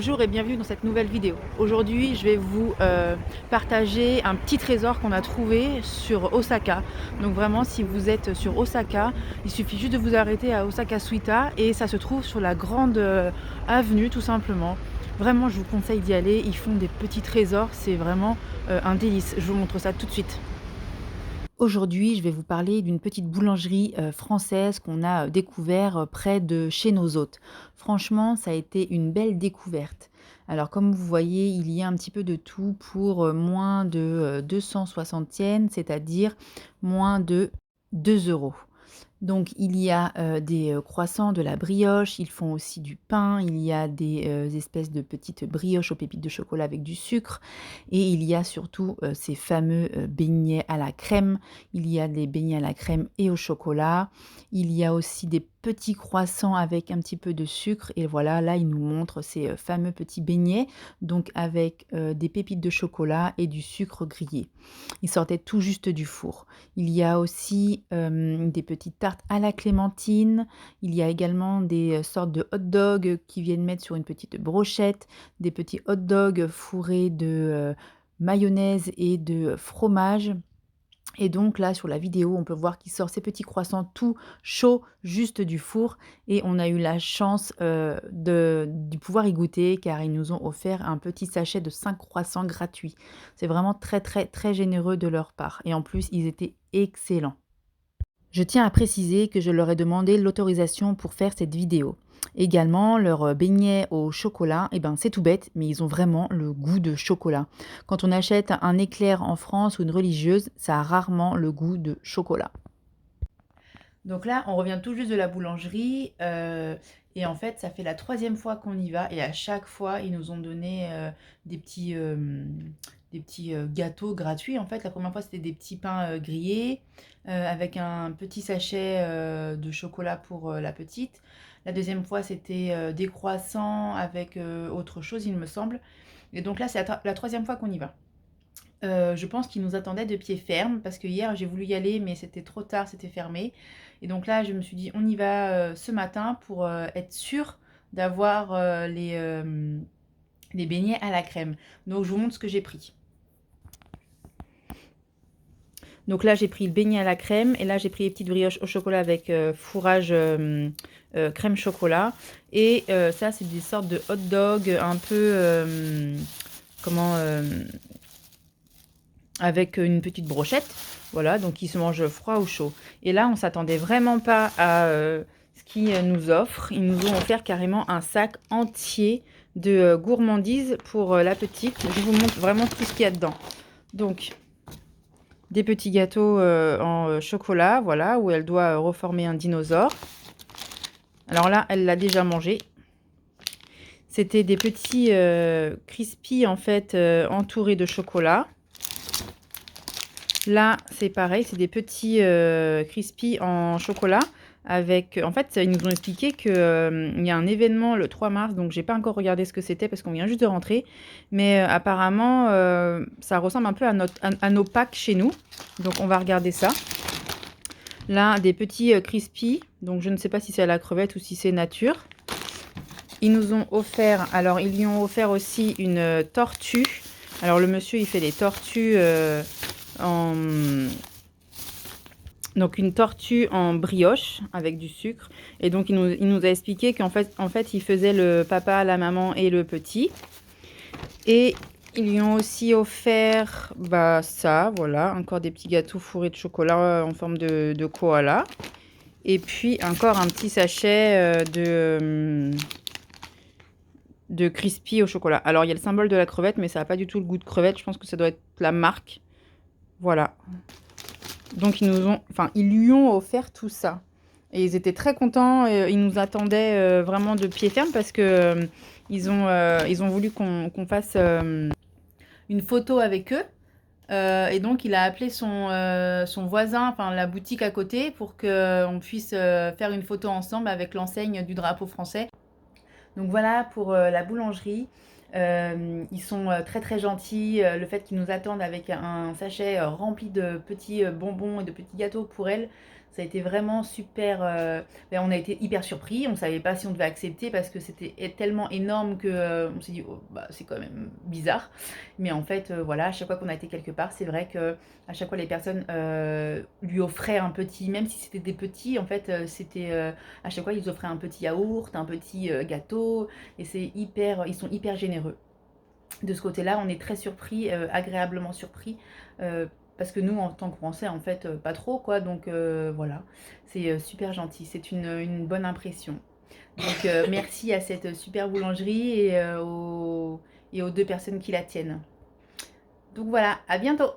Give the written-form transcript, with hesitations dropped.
Bonjour et bienvenue dans cette nouvelle vidéo. Aujourd'hui, je vais vous partager un petit trésor qu'on a trouvé sur Osaka. Donc vraiment, si vous êtes sur Osaka, il suffit juste de vous arrêter à Osaka Suita et ça se trouve sur la grande avenue tout simplement. Vraiment, je vous conseille d'y aller. Ils font des petits trésors, c'est vraiment un délice. Je vous montre ça tout de suite. Aujourd'hui, je vais vous parler d'une petite boulangerie française qu'on a découvert près de chez nos hôtes. Franchement, ça a été une belle découverte. Alors, comme vous voyez, il y a un petit peu de tout pour moins de 260 yens, c'est-à-dire moins de 2 euros. Donc il y a, des, croissants, de la brioche, ils font aussi du pain, il y a des, espèces de petites brioches aux pépites de chocolat avec du sucre et il y a surtout, ces fameux, beignets à la crème. Il y a des beignets à la crème et au chocolat. Il y a aussi des petits croissants avec un petit peu de sucre et voilà, là, ils nous montrent ces, fameux petits beignets, donc avec, des pépites de chocolat et du sucre grillé. Ils sortaient tout juste du four. Il y a aussi, des petites tartes à la clémentine. Il y a également des, sortes de hot dogs qui viennent mettre sur une petite brochette, des petits hot dogs fourrés de, mayonnaise et de fromage. Et donc là, sur la vidéo, on peut voir qu'il sort ces petits croissants tout chauds, juste du four et on a eu la chance, de pouvoir y goûter car ils nous ont offert un petit sachet de 5 croissants gratuits. C'est vraiment très, très, très généreux de leur part et en plus, ils étaient excellents. Je tiens à préciser que je leur ai demandé l'autorisation pour faire cette vidéo. Également, leurs beignets au chocolat, eh ben, c'est tout bête, mais ils ont vraiment le goût de chocolat. Quand on achète un éclair en France ou une religieuse, ça a rarement le goût de chocolat. Donc là, on revient tout juste de la boulangerie et en fait, ça fait la troisième fois qu'on y va et à chaque fois, ils nous ont donné des petits gâteaux gratuits. En fait, la première fois, c'était des petits pains grillés avec un petit sachet de chocolat pour la petite. La deuxième fois, c'était des croissants avec autre chose, il me semble. Et donc là, c'est la troisième fois qu'on y va. Je pense qu'ils nous attendaient de pied ferme parce que hier j'ai voulu y aller mais c'était trop tard, c'était fermé. Et donc là je me suis dit on y va ce matin pour être sûr d'avoir les beignets à la crème. Donc je vous montre ce que j'ai pris. Donc là j'ai pris le beignet à la crème et là j'ai pris les petites brioches au chocolat avec fourrage crème chocolat. Et ça c'est des sortes de hot dog un peu comment avec une petite brochette. Voilà, donc ils se mangent froid ou chaud. Et là, on s'attendait vraiment pas à ce qu'ils nous offrent. Ils nous ont offert carrément un sac entier de gourmandises pour la petite. Je vous montre vraiment tout ce qu'il y a dedans. Donc, des petits gâteaux en chocolat, voilà, où elle doit reformer un dinosaure. Alors là, elle l'a déjà mangé. C'était des petits crispies, en fait, entourés de chocolat. Là, c'est pareil, c'est des petits crispies en chocolat avec en fait, ils nous ont expliqué qu'il y a un événement le 3 mars, donc j'ai pas encore regardé ce que c'était parce qu'on vient juste de rentrer. Mais apparemment, ça ressemble un peu à nos Pâques chez nous. Donc on va regarder ça. Là, des petits crispies, donc je ne sais pas si c'est à la crevette ou si c'est nature. Ils nous ont offert, alors ils lui ont offert aussi une tortue. Alors le monsieur, il fait des tortues donc une tortue en brioche avec du sucre. Et donc il nous a expliqué qu'en fait, il faisait le papa, la maman et le petit. Et ils lui ont aussi offert ça, voilà, encore des petits gâteaux fourrés de chocolat en forme de koala. Et puis encore un petit sachet de crispy au chocolat. Alors il y a le symbole de la crevette, mais ça n'a pas du tout le goût de crevette. Je pense que ça doit être la marque. Voilà. Donc ils lui ont offert tout ça. Et ils étaient très contents. Ils nous attendaient vraiment de pied ferme parce que ils ont voulu qu'on fasse une photo avec eux. Et donc il a appelé son voisin, enfin la boutique à côté, pour qu'on puisse faire une photo ensemble avec l'enseigne du drapeau français. Donc voilà pour la boulangerie. Ils sont très très gentils. Le fait qu'ils nous attendent avec un sachet rempli de petits bonbons et de petits gâteaux pour elle, Ça a été vraiment super. Ben, on a été hyper surpris. On savait pas si on devait accepter parce que c'était tellement énorme que on s'est dit oh, bah, c'est quand même bizarre. Mais en fait, voilà, à chaque fois qu'on a été quelque part, c'est vrai que à chaque fois les personnes lui offraient un petit, même si c'était des petits, en fait, c'était à chaque fois ils offraient un petit yaourt, un petit gâteau, et c'est hyper, ils sont hyper généreux. De ce côté-là, on est très surpris, agréablement surpris, parce que nous, en tant que Français, en fait, pas trop, quoi. Donc voilà, c'est super gentil. C'est une bonne impression. Donc merci à cette super boulangerie et aux deux personnes qui la tiennent. Donc voilà, à bientôt.